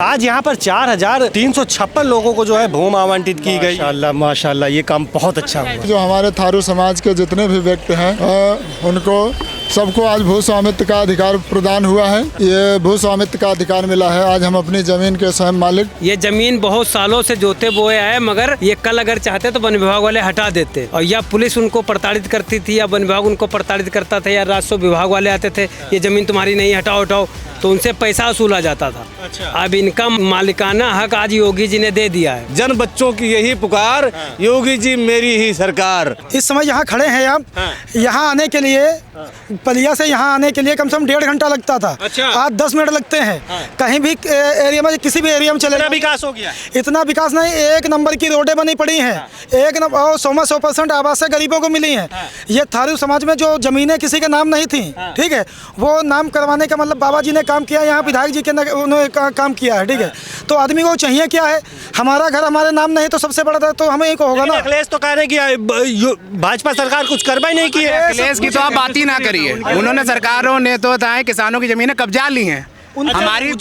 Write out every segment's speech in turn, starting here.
आज यहाँ पर 4,356 लोगों को जो है भूमि आवंटित की गई। माशाल्लाह माशाल्लाह, ये काम बहुत अच्छा हुआ। जो हमारे थारू समाज के जितने भी व्यक्ति हैं उनको सबको आज भू स्वामित्व का अधिकार प्रदान हुआ है। ये भू स्वामित्व का अधिकार मिला है। आज हम अपनी जमीन के स्वयं मालिक। ये जमीन बहुत सालों से जोते बोए आए, मगर ये कल अगर चाहते तो वन विभाग वाले हटा देते, और या पुलिस उनको प्रताड़ित करती थी या वन विभाग उनको प्रताड़ित करता था या राजस्व विभाग वाले आते थे, ये जमीन तुम्हारी नहीं, हटाओ हटाओ, तो उनसे पैसा वसूला जाता था। अच्छा। अब इनका मालिकाना हक आज योगी जी ने दे दिया है। जन बच्चों की यही पुकार, योगी जी मेरी ही सरकार। इस समय यहाँ खड़े हैं आप, यहाँ आने के लिए पलिया से यहाँ आने के लिए कम से कम 1.5 घंटा लगता था। अच्छा। आज 10 मिनट लगते हैं। कहीं भी एरिया में, किसी भी एरिया में चले इतना विकास हो गया। इतना विकास नहीं, 1 नंबर की रोडें बनी पड़ी हैं। 100% आवासें गरीबों को मिली हैं। ये थारू समाज में जो जमीनें किसी के नाम नहीं थी, ठीक है, वो नाम करवाने का मतलब बाबा जी ने काम किया, यहाँ विधायक जी के उन्होंने काम किया है, ठीक है। तो आदमी को चाहिए क्या है, हमारा घर हमारे नाम नहीं तो सबसे बड़ा तो हमें एक होगा ना। अखिलेश तो कह रहे हैं कि भाजपा सरकार कुछ कार्रवाई नहीं की है। अखिलेश की तो आप बात ही ना करिए। उन्होंने सरकारों ने तो किसानों की जमीनें कब्जा ली हैं। हमारी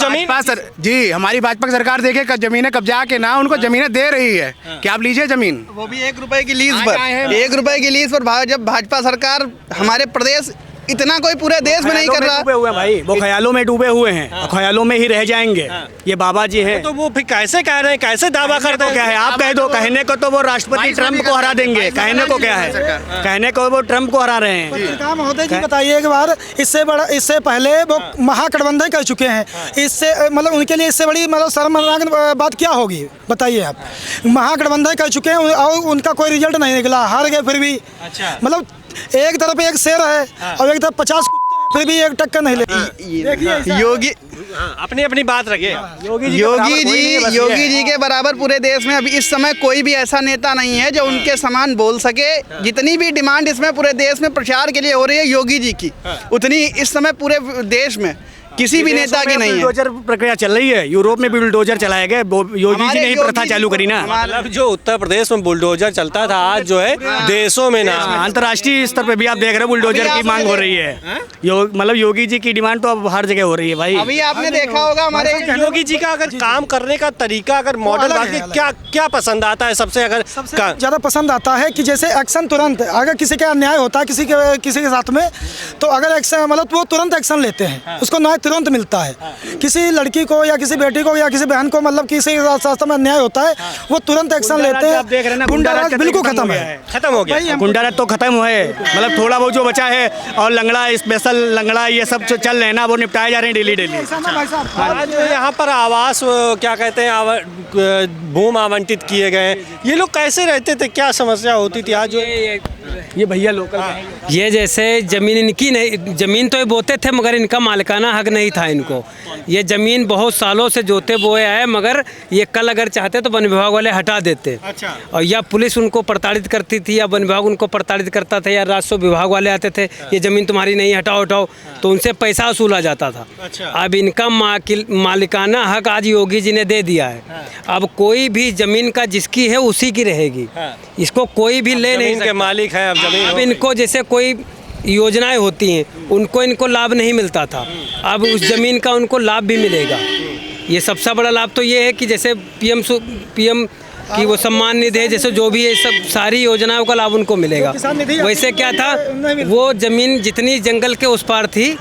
हमारी भाजपा सरकार देखे जमीनें कब्जा के ना उनको जमीनें दे रही है कि आप लीजिए जमीन, वो भी 1 रुपए की लीज पर। 1 रुपए की लीज पर जब भाजपा सरकार हमारे प्रदेश इतना कोई पूरे देश में नहीं कर रहा। डूबे हुए भाई, वो ख्यालों में डूबे हुए हैं, ख्यालों में ही रह जाएंगे। ये बाबा जी हैं। तो वो फिर कैसे कह रहे हैं, कैसे दावा करते हैं? क्या है, आप कह दो, कहने को तो वो राष्ट्रपति ट्रम्प को हरा देंगे, कहने को क्या है, कहने को वो ट्रम्प को हरा रहे हैं। महोदय जी बताइए एक बार, इससे पहले वो महागठबंधन कर चुके हैं। इससे मतलब उनके लिए इससे बड़ी मतलब शर्मनाक बात क्या होगी, बताइए आप। महागठबंधन कर चुके हैं और उनका कोई रिजल्ट नहीं निकला, हार गए फिर भी। अच्छा। मतलब एक तरफ एक शेर है और एक तरफ 50 फिर भी एक टक्कर नहीं लेती। योगी अपनी अपनी बात रखिए। योगी जी के बराबर पूरे देश में अभी इस समय कोई भी ऐसा नेता नहीं है जो उनके समान बोल सके। जितनी भी डिमांड इसमें पूरे देश में प्रचार के लिए हो रही है योगी जी की, उतनी इस समय पूरे देश में किसी भी नेता की नहीं है। बुलडोजर प्रक्रिया चल रही है, यूरोप में भी बुलडोजर चलाया गया, योगी जी ने ही प्रथा चालू करी ना। मतलब जो उत्तर प्रदेश में बुलडोजर चलता था, आज जो है देशों में ना अंतर्राष्ट्रीय स्तर पे भी आप देख रहे हैं बुलडोजर की मांग हो रही है। मतलब योगी जी की डिमांड तो अब हर जगह हो रही है भाई। अभी आपने देखा होगा हमारे योगी जी का अगर काम करने का तरीका, अगर मॉडल क्या क्या पसंद आता है सबसे? अगर ज़्यादा पसंद आता है कि जैसे एक्शन तुरंत, अगर किसी का अन्याय होता है किसी के साथ में, तो अगर एक्शन मतलब वो तुरंत एक्शन लेते हैं, उसको न्याय तुरंत मिलता है। किसी लड़की को या किसी बेटी को या किसी बहन को मतलब किसी रास्ते में अन्याय होता है, वो तुरंत एक्शन लेते हैं। गुंडाराज बिल्कुल खत्म है, खत्म हो गया। गुंडाराज तो खत्म है, मतलब थोड़ा बहुत जो बचा है, और लंगड़ा स्पेशल लंगड़ा ये सब जो चल रहे हैं ना, वो निपटाए जा रहे हैं डेली। आज यहाँ पर आवास क्या कहते हैं, भूमि आवंटित किए गए, ये लोग कैसे रहते थे, क्या समस्या होती थी? आज ये भैया लोकल ये जैसे जमीन इनकी नहीं, जमीन तो ये बोते थे मगर इनका मालिकाना हक नहीं था इनको। ये जमीन बहुत सालों से जोते बोए आए, मगर ये कल अगर चाहते तो वन विभाग वाले हटा देते। अच्छा। और या पुलिस उनको प्रताड़ित करती थी या वन विभाग उनको प्रताड़ित करता था या राजस्व विभाग वाले आते थे, ये जमीन तुम्हारी नहीं, हटाओ हटाओ, तो उनसे पैसा वसूला जाता था। अच्छा। अब इनका मालिकाना हक आज योगी जी ने दे दिया है। अब कोई भी जमीन का जिसकी है उसी की रहेगी, इसको कोई भी ले नहीं सकता। मालिक है अब जमीन। अब इनको जैसे कोई योजनाएं होती हैं, इनको लाभ नहीं मिलता था, अब उस ज़मीन का उनको लाभ भी मिलेगा। ये सबसे बड़ा लाभ तो ये है कि जैसे पीएम की वो सम्मान निधि है, जैसे जो भी है, सब सारी योजनाओं का लाभ उनको मिलेगा। वैसे क्या था, वो ज़मीन जितनी जंगल के उस पार थी,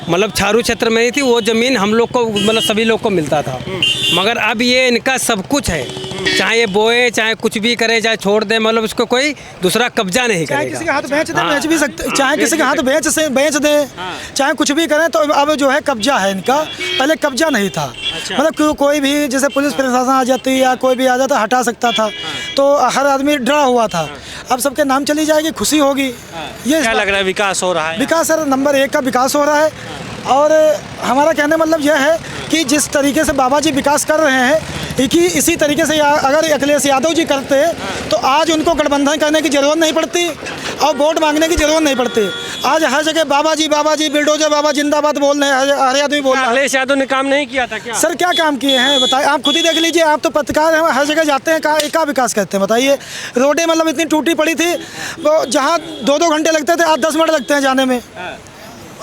मतलब छारू क्षेत्र में ही थी, वो ज़मीन हम लोग को मतलब सभी लोग को मिलता था। मगर अब ये इनका सब कुछ है, चाहे ये बोए, चाहे कुछ भी करे, चाहे छोड़ दे, मतलब उसको कोई दूसरा कब्जा नहीं करेगा। चाहे किसी के हाथ बेच दे, बेच भी सकते, चाहे किसी के हाथ बेच दे, चाहे कुछ भी करें, तो अब जो है कब्जा है इनका, पहले कब्जा नहीं था। मतलब कोई भी जैसे पुलिस प्रशासन आ जाती या कोई भी आ जाता हटा सकता था, तो हर आदमी डरा हुआ था। अब सबके नाम चली जाएगी, खुशी होगी। ये क्या लग रहा है, विकास हो रहा है? विकास सर नंबर 1 का विकास हो रहा है। और हमारा कहने मतलब यह है कि जिस तरीके से बाबा जी विकास कर रहे हैं, कि इसी तरीके से अगर अखिलेश यादव जी करते तो आज उनको गठबंधन करने की ज़रूरत नहीं पड़ती और वोट मांगने की ज़रूरत नहीं पड़ती। आज हर जगह बाबा जी बिल्डोजर बाबा जिंदाबाद बोल रहे हैं, हर आदमी बोल रहा है। अखिलेश यादव ने काम नहीं किया था क्या? सर क्या काम किए हैं बताइए, आप खुद ही देख लीजिए। आप तो पत्रकार हैं, हर जगह जाते हैं, क्या विकास करते हैं बताइए। रोडें मतलब इतनी टूटी पड़ी थी, जहाँ 2-2 घंटे लगते थे, आज 10 मिनट लगते हैं जाने में।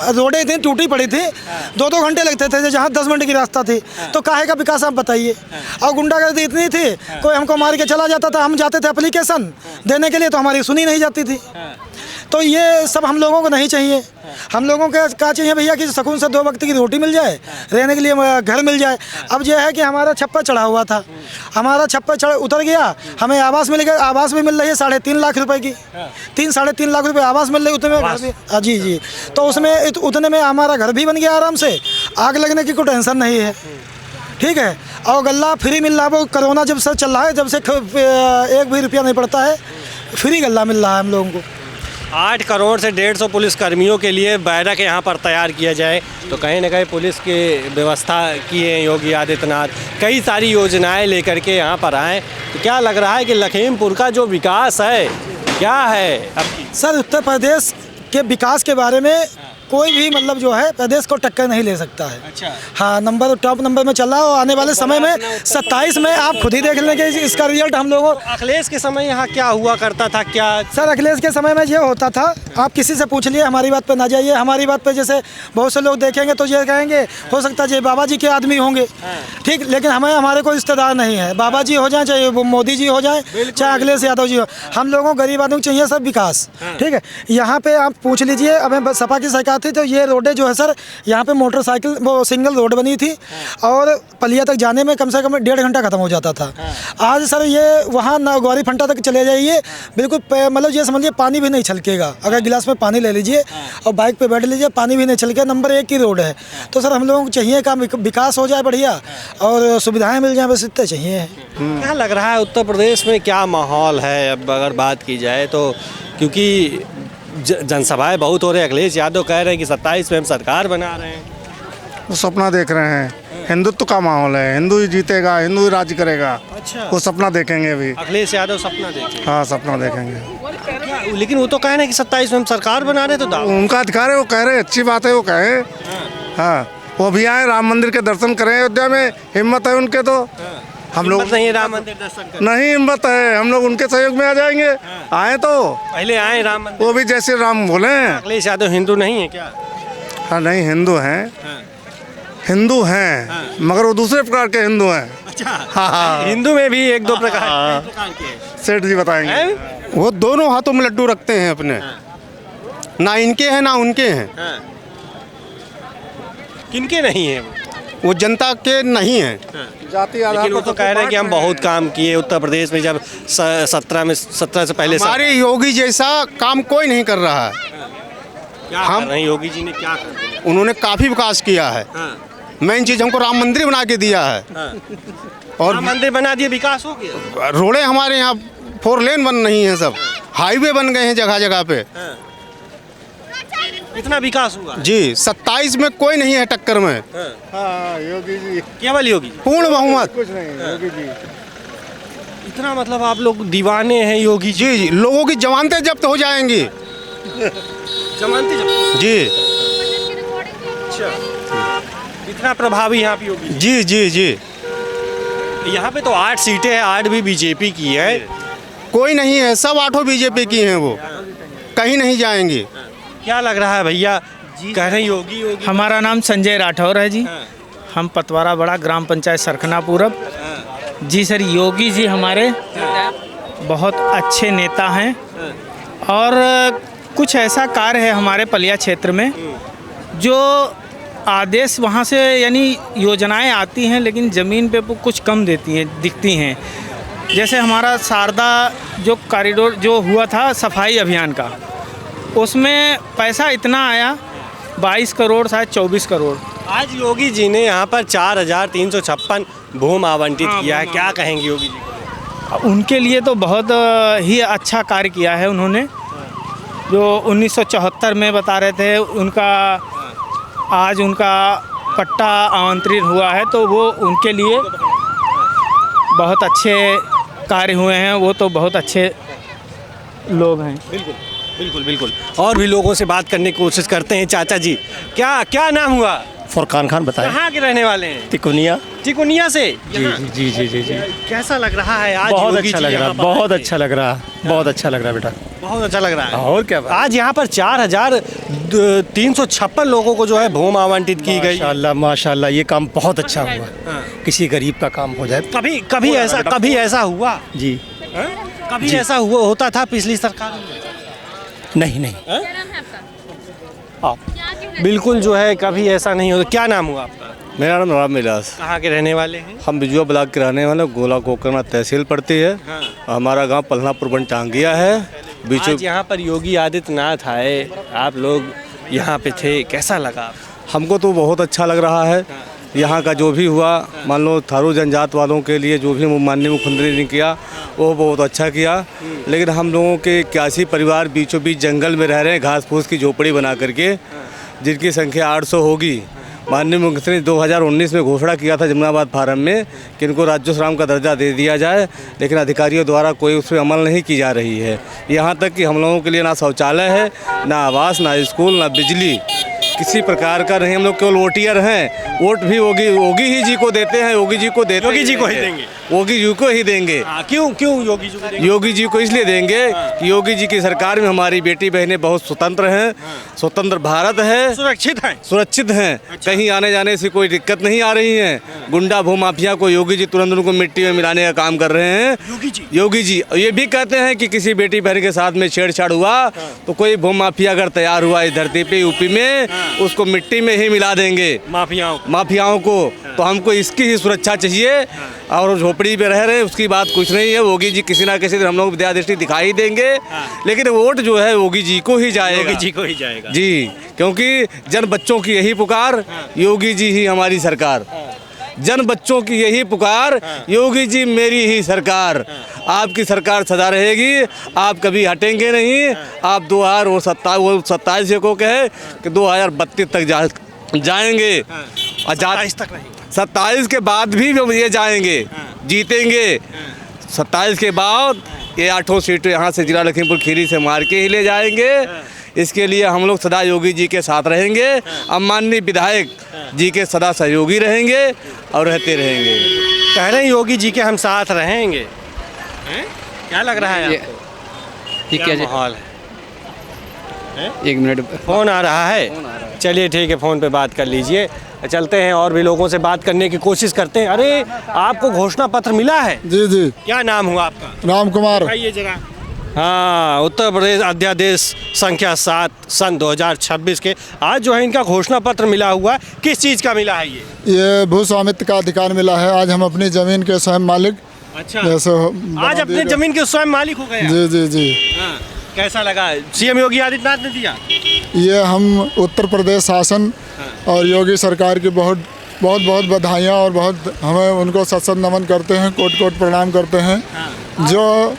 रोडें इतनी टूटी पड़ी थी, 2-2 घंटे लगते थे जहाँ 10 मिनट की रास्ता थी। तो काहे का विकास आप बताइए। और गुंडागर्दी इतनी थी, कोई हमको मार के चला जाता था, हम जाते थे एप्लीकेशन देने के लिए तो हमारी सुनी नहीं जाती थी। तो ये सब हम लोगों को नहीं चाहिए। हम लोगों को क्या चाहिए भैया कि सुकून से 2 वक्त की रोटी मिल जाए, रहने के लिए घर मिल जाए। अब यह है कि हमारा छप्पर चढ़ा हुआ था, हमारा छप्पर उतर गया, हमें आवास मिल गया। आवास भी मिल रही है 3.5 लाख रुपए की, 3-3.5 लाख रुपए आवास मिल रही, उतने में घर भी, जी। तो उसमें उतने में हमारा घर भी बन गया आराम से, आग लगने की कोई टेंशन नहीं है, ठीक है। और गल्ला फ्री मिल रहा है, वो कोरोना जब से चल रहा है, जब से 1 भी रुपया नहीं पड़ता है, फ्री गल्ला मिल रहा है हम लोगों को। 8 करोड़ से 150 पुलिस कर्मियों के लिए बैरक यहाँ पर तैयार किया जाए, तो कहीं ना कहीं पुलिस की व्यवस्था की है योगी आदित्यनाथ। कई सारी योजनाएं लेकर के यहाँ पर आए, तो क्या लग रहा है कि लखीमपुर का जो विकास है क्या है अब? सर, उत्तर प्रदेश के विकास के बारे में कोई भी मतलब जो है प्रदेश को टक्कर नहीं ले सकता है। अच्छा। हाँ, टॉप नंबर में चल रहा है। और आने वाले समय में 27 में आप खुद ही देख लेंगे इसका रिजल्ट हम लोगों। अखिलेश के समय यहाँ क्या हुआ करता था क्या? सर, अखिलेश के समय में ये होता था, आप किसी से पूछ लिए, हमारी बात पे ना जाइए। हमारी बात पे जैसे बहुत से लोग देखेंगे तो ये कहेंगे हो सकता है ये बाबा जी के आदमी होंगे, ठीक, लेकिन हमारे कोई रिश्तेदार नहीं है। बाबा जी हो जाए, चाहे वो मोदी जी हो जाए, चाहे अखिलेश यादव जी हो, हम लोगों गरीब आदमी को चाहिए सब विकास, ठीक है। यहाँ पे आप पूछ लीजिए, अब सपा की सरकार थी तो ये रोडें जो है सर, यहाँ पे मोटरसाइकिल वो सिंगल रोड बनी थी और पलिया तक जाने में कम से कम 1.5 घंटा खत्म हो जाता था। आज सर ये वहाँ गौरी फंटा तक चले जाइए, बिल्कुल मतलब ये समझिए पानी भी नहीं छलकेगा। अगर गिलास में पानी ले लीजिए और बाइक पे बैठ लीजिए, पानी भी नहीं छलके। नंबर 1 की रोड है। तो सर हम लोगों को चाहिए काम विकास हो जाए बढ़िया और सुविधाएँ मिल जाए, बस इतने चाहिए। क्या लग रहा है उत्तर प्रदेश में क्या माहौल है अब अगर बात की जाए तो? क्योंकि जनसभाएं बहुत हो रही है, अखिलेश यादव कह रहे हैं कि 27 में हम सरकार बना रहे हैं। वो सपना देख रहे हैं, हिंदुत्व का माहौल है, हिंदू ही जीतेगा, हिंदू ही राज करेगा। अच्छा। वो सपना देखेंगे अभी। अखिलेश यादव सपना देखेंगे? हाँ, सपना देखेंगे। लेकिन वो तो कह रहे हैं कि 27 में हम सरकार बना रहे हैं, तो उनका अधिकार है, वो कह रहे हैं, अच्छी बात है, वो कहें। हाँ, वो भी आए, राम मंदिर के दर्शन करें अयोध्या में, हिम्मत है उनके तो। हम लोग नहीं राम मंदिर दर्शन कर, नहीं हिम्मत है, हम लोग उनके सहयोग में आ जाएंगे। आए तो पहले आए राम मंदिर। वो भी जैसे राम बोले। अखिलेश यादव हिंदू नहीं है क्या? हाँ, नहीं, हिंदू हैं, हिंदू हैं, मगर वो दूसरे प्रकार के हिंदू हैं। अच्छा। हाँ, हिंदू में भी 1-2 प्रकार के। सेठ जी बताएंगे। वो दोनों हाथों में लड्डू रखते हैं अपने, ना इनके हैं ना उनके हैं। किनके नहीं है वो जनता के नहीं है। जाति आधार लेकिन वो तो कह रहे हैं कि हम बहुत काम किए उत्तर प्रदेश में, जब 17 से पहले। हमारे योगी जैसा काम कोई नहीं कर रहा है। हम नहीं, योगी जी ने क्या कर दिया? उन्होंने काफी विकास किया है। मेन चीज हमको राम मंदिर बना के दिया है। और राम मंदिर बना दिया, विकास हो गया। रोडें हमारे यहाँ 4 लेन बन रही हैं, सब हाईवे बन गए हैं जगह जगह पे। इतना विकास हुआ जी। 27 में कोई नहीं है टक्कर में। हाँ, योगी जी, केवल योगी, पूर्ण बहुमत। कुछ नहीं, योगी जी। इतना मतलब आप लोग दीवाने हैं योगी जी जी, लोगों की जमानतें जब्त हो जाएंगी। जमानती जी। अच्छा, इतना प्रभावी यहाँ पे योगी जी जी जी। यहाँ पे तो 8 सीटें हैं, 8 भी बीजेपी की है। कोई नहीं है, सब 8 बीजेपी की हैं, वो कहीं नहीं जाएंगी। क्या लग रहा है भैया? कह रहे हैं योगी योगी। हमारा नाम संजय राठौर है जी। हम पतवारा बड़ा ग्राम पंचायत सरखना पूरब। जी सर, योगी जी हमारे बहुत अच्छे नेता हैं और कुछ ऐसा कार्य है हमारे पलिया क्षेत्र में जो आदेश वहाँ से यानी योजनाएं आती हैं लेकिन ज़मीन पे कुछ कम दिखती हैं। जैसे हमारा शारदा जो कॉरिडोर जो हुआ था सफाई अभियान का, उसमें पैसा इतना आया 22 करोड़ शायद 24 करोड़। आज योगी जी ने यहाँ पर 4,356 भूमि आवंटित किया है, क्या कहेंगे योगी जी को? उनके लिए तो बहुत ही अच्छा कार्य किया है उन्होंने। जो 1974 में बता रहे थे उनका, आज उनका पट्टा आमंत्रित हुआ है, तो वो उनके लिए बहुत अच्छे कार्य हुए हैं। वो तो बहुत अच्छे लोग हैं। बिल्कुल बिल्कुल बिल्कुल। और भी लोगों से बात करने की कोशिश करते हैं। चाचा जी, क्या नाम हुआ? फुरकान खान बताएं। कहाँ के रहने वाले हैं? तिकोनिया। चिकुनिया से जी जी जी जी जी कैसा लग रहा है आज? बहुत योगी अच्छा जी लग रहा यहाँ है, पर बहुत आए अच्छा लग रहा है, बहुत अच्छा लग रहा है बेटा, बहुत अच्छा लग रहा है। और क्या बात। आज यहाँ पर 4,356 लोगों को जो है भूमि आवंटित की गई। माशाल्लाह माशाल्लाह, ये काम बहुत अच्छा हुआ। किसी गरीब का काम हो जाए। कभी ऐसा हुआ जी कभी ऐसा हुआ होता था पिछली सरकार में? नहीं बिल्कुल जो है कभी ऐसा नहीं होता। क्या नाम हुआ आपका? मेरा नाम राम विलास। कहाँ के रहने वाले हैं? हम बिजुआ ब्लॉक के रहने वाले, गोला कोकरमा तहसील पड़ती है। हमारा गांव पलनापुर बन टांगिया है। आज यहाँ पर योगी आदित्यनाथ आए, आप लोग यहाँ पे थे, कैसा लगा? हमको तो बहुत अच्छा लग रहा है। यहाँ का जो भी हुआ, मान लो थारू जनजात वालों के लिए जो भी माननीय मुख्यमंत्री ने किया वो बहुत अच्छा किया। लेकिन हम लोगों के 81 परिवार बीचों बीच जंगल में रह रहे हैं, घास फूस की झोपड़ी बना करके, जिनकी संख्या 800 होगी। माननीय मुख्यमंत्री ने 2019 में घोषणा किया था जमुनाबाद फार्म में कि इनको राज्योत्सव का दर्जा दे दिया जाए, लेकिन अधिकारियों द्वारा कोई उस पर अमल नहीं की जा रही है। यहाँ तक कि हम लोगों के लिए ना शौचालय है, ना आवास, ना स्कूल, ना बिजली, किसी प्रकार का नहीं। हम लोग केवल वोटियर हैं। वोट भी योगी ही जी को देते हैं, योगी जी को देते हैं, योगी जी को ही देंगे, योगी जी को ही देंगे। क्यों योगी जी को देंगे? योगी जी को इसलिए देंगे कि योगी जी की सरकार में हमारी बेटी बहनें बहुत स्वतंत्र हैं, स्वतंत्र भारत है, सुरक्षित हैं। कहीं आने जाने से कोई दिक्कत नहीं आ रही है। गुंडा भूमाफिया को योगी जी तुरंत उनको मिट्टी में मिलाने का काम कर रहे हैं। योगी जी ये भी कहते हैं कि किसी बेटी बहन के साथ में छेड़छाड़ हुआ तो कोई भूमाफिया अगर तैयार हुआ इस धरती पे यूपी में, उसको मिट्टी में ही मिला देंगे, माफियाओं को। तो हमको इसकी ही सुरक्षा चाहिए। और झोपड़ी पे रह रहे उसकी बात कुछ नहीं है। योगी जी किसी ना किसी दिन हम लोग विद्या दृष्टि दिखाई देंगे, लेकिन वोट जो है योगी जी को ही जाएगा, योगी जी को ही जाएगा जी। क्योंकि जन बच्चों की यही पुकार, योगी जी ही हमारी सरकार। जन बच्चों की यही पुकार, योगी जी मेरी ही सरकार। आपकी सरकार सदा रहेगी, आप कभी हटेंगे नहीं। आप 2027 को कहे कि 2032 तक जाएंगे, 27 के बाद भी ये जाएंगे, जीतेंगे। 27 के बाद ये 8 सीटें यहाँ से जिला लखीमपुर खीरी से मार के ही ले जाएंगे। इसके लिए हम लोग सदा योगी जी के साथ रहेंगे। अब माननीय विधायक जी के सदा सहयोगी रहेंगे और रहते रहेंगे। कह रहे हैं योगी जी के हम साथ रहेंगे, क्या लग रहा है आपको? ये क्या माहौल है? एक मिनट, फ़ोन आ रहा है। चलिए ठीक है, फ़ोन पे बात कर लीजिए। चलते हैं और भी लोगों से बात करने की कोशिश करते हैं। अरे आपको घोषणा पत्र मिला है? जी जी। क्या नाम हुआ आपका? राम कुमार। बताइए जरा। हाँ, उत्तर प्रदेश अध्यादेश संख्या 7 सन 2026 के आज जो है इनका घोषणा पत्र मिला हुआ है। किस चीज़ का मिला है ये भू स्वामित्व का अधिकार मिला है। आज हम अपनी ज़मीन के स्वयं मालिक। अच्छा, जैसे आज अपने ज़मीन के स्वयं मालिक हो गए? जी जी जी। कैसा लगा? सीएम योगी आदित्यनाथ ने दिया ये। हम उत्तर प्रदेश शासन और योगी सरकार की बहुत बधाइयाँ और बहुत हमें उनको सत नमन करते हैं, कोट कोट प्रणाम करते हैं। जो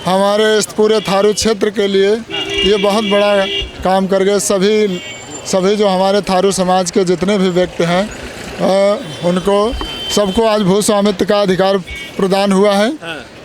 हमारे इस पूरे थारू क्षेत्र के लिए ये बहुत बड़ा काम कर गए। सभी जो हमारे थारू समाज के जितने भी व्यक्ति हैं उनको सबको आज भू स्वामित्व का अधिकार प्रदान हुआ है।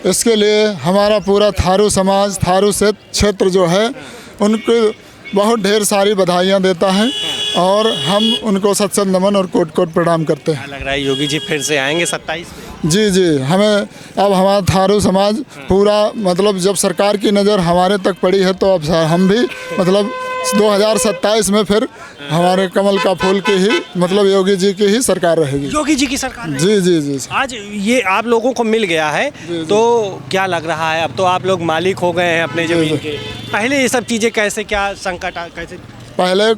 इसके लिए हमारा पूरा थारू समाज, थारू क्षेत्र जो है उनको बहुत ढेर सारी बधाइयाँ देता है और हम उनको सत नमन और कोट कोट प्रणाम करते हैं। लग रहा है योगी जी फिर से आएंगे 27 में? जी जी। हमें अब हमारा थारू समाज पूरा मतलब जब सरकार की नज़र हमारे तक पड़ी है तो अब हम भी मतलब 2027 में फिर हमारे कमल का फूल की ही मतलब योगी जी की ही सरकार रहेगी। योगी जी की सरकार रहेगी? जी जी जी। आज ये आप लोगों को मिल गया है तो क्या लग रहा है? अब तो आप लोग मालिक हो गए हैं अपने जमीन के। पहले ये सब चीज़ें कैसे, क्या संकट कैसे? पहले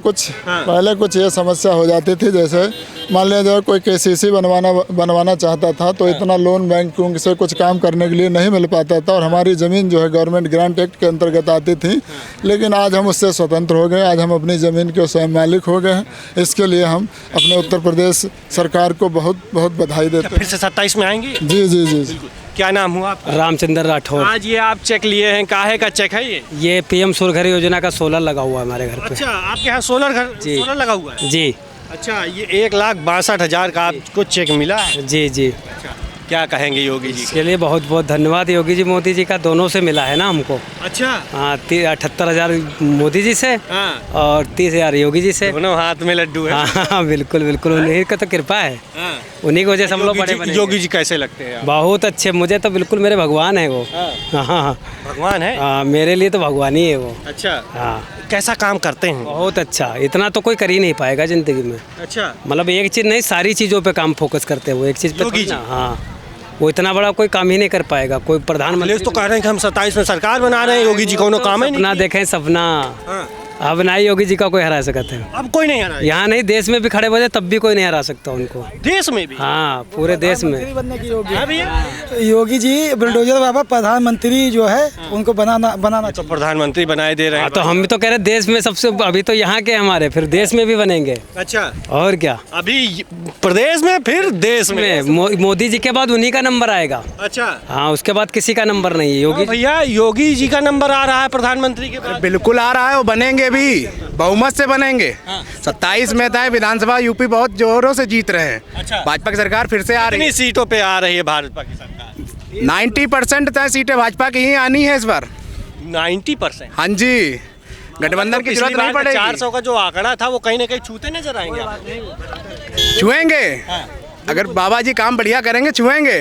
कुछ ये समस्या हो जाती थी। जैसे मान लीजिए कोई केसीसी बनवाना चाहता था तो इतना लोन बैंक से कुछ काम करने के लिए नहीं मिल पाता था और हमारी ज़मीन जो है गवर्नमेंट ग्रांट एक्ट के अंतर्गत आती थी। लेकिन आज हम उससे स्वतंत्र हो गए। आज हम अपनी ज़मीन के स्वयं मालिक हो गए हैं। इसके लिए हम अपने उत्तर प्रदेश सरकार को बहुत बहुत बधाई देते हैं। फिर से 27 में आएंगे? जी जी जी। क्या नाम हुआ आपका? रामचंद्र राठौर। आज ये आप चेक लिए हैं, काहे का चेक है ये PM सूर्य घर योजना का सोलर लगा हुआ है हमारे घर पे। अच्छा, आपके यहाँ सोलर लगा हुआ है? जी। अच्छा, ये 1,62,000 का आपको चेक मिला है? जी जी। अच्छा, क्या कहेंगे योगी जी के लिए? बहुत बहुत धन्यवाद योगी जी, मोदी जी का, दोनों से मिला है ना हमको। अच्छा। हाँ, 78,000 मोदी जी से और 30,000 योगी जी से। दोनों हाथ में लड्डू है। हाँ बिल्कुल बिल्कुल, उन्हीं का तो कृपा है। उन्हीं की वजह से हम लोग बड़े बने। योगी जी कैसे लगते हैं? बहुत अच्छे, मुझे तो बिल्कुल मेरे भगवान है वो। हाँ, भगवान है? हाँ, मेरे लिए तो भगवान ही है वो। अच्छा। हाँ, कैसा काम करते हैं? बहुत अच्छा, इतना तो कोई कर ही नहीं पाएगा जिंदगी में। अच्छा। मतलब एक चीज़ नहीं, सारी चीज़ों पे काम फोकस करते हैं वो, एक चीज़ पे योगी थोड़ी ना। हाँ, वो इतना बड़ा कोई काम ही नहीं कर पाएगा कोई प्रधानमंत्री। तो कह रहे हैं कि हम 27 में सरकार बना रहे हैं, योगी जी को काम ही नहीं। सपना देखें सपना, अब ना ही योगी जी का कोई हरा सकता है। अब कोई नहीं हरा, यहाँ नहीं, देश में भी खड़े हो जाए तब भी कोई नहीं हरा सकता उनको। देश में भी? हाँ, पूरे देश में। बनने की योगी जी बुलडोजर बाबा प्रधानमंत्री जो है उनको बनाना तो प्रधानमंत्री बनाए दे रहे हैं। तो हम भी तो कह रहे देश में सबसे, अभी तो यहाँ के हमारे, फिर देश में भी बनेंगे। अच्छा। और क्या, अभी प्रदेश में फिर देश में मोदी जी के बाद उन्हीं का नंबर आएगा। अच्छा। हाँ, उसके बाद किसी का नंबर नहीं है। योगी भैया, योगी जी का नंबर आ रहा है प्रधानमंत्री के बाद? बिल्कुल आ रहा है, वो बनेंगे भी, बहुमत से बनेंगे। 27 में था विधानसभा, यूपी बहुत जोरों से जीत रहे हैं। अच्छा। भाजपा की सरकार फिर से आ रही है। कितनी सीटों पे आ रही है भाजपा की सरकार? 90% तय सीटें भाजपा की ही आनी है इस बार। 90%? हाँ जी, गठबंधन की जरूरत नहीं पड़ेगी। 400 का जो आंकड़ा था वो कहीं ना कहीं छूते नजर आएंगे? छुएंगे, अगर बाबा जी काम बढ़िया करेंगे छुएंगे।